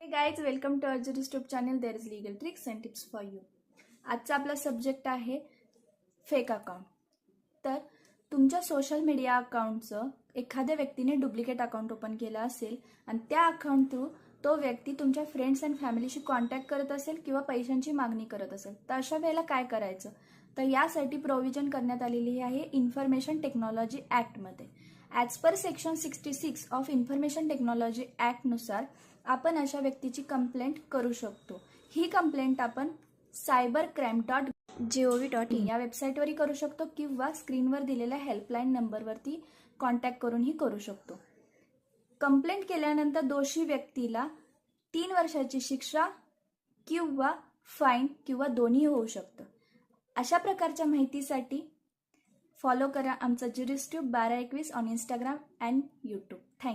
Hey guys, welcome to our YouTube channel. There is legal tricks and tips for you. आजचा आपला subject आहे fake account. तर तुमच्या social media अकाउंटचं एखाद्या व्यक्तीने डुप्लिकेट अकाउंट ओपन केलं असेल आणि त्या अकाउंट थ्रू तो व्यक्ती तुमच्या फ्रेंड्स अँड फॅमिलीशी कॉन्टॅक्ट करत असेल किंवा पैशांची मागणी करत असेल तर अशा वेळेला काय करायचं. तर यासाठी प्रोव्हिजन करण्यात आलेली आहे इन्फॉर्मेशन टेक्नॉलॉजी ॲक्टमध्ये. As per section 66 of information technology ॲक्टनुसार आपण अशा व्यक्तीची कंप्लेंट करू शकतो. ही कंप्लेंट आपण cybercrime.gov.in या वेबसाईटवरही करू शकतो किंवा स्क्रीनवर दिलेल्या हेल्पलाईन नंबरवरती कॉन्टॅक्ट करूनही करू शकतो. कंप्लेंट केल्यानंतर दोषी व्यक्तीला 3 वर्षाची शिक्षा किंवा फाईन किंवा दोन्ही होऊ शकतं. अशा प्रकारच्या माहितीसाठी फॉलो करा आमचा ज्युरिस्ट्यूब 1221 on Instagram and YouTube. Thank you.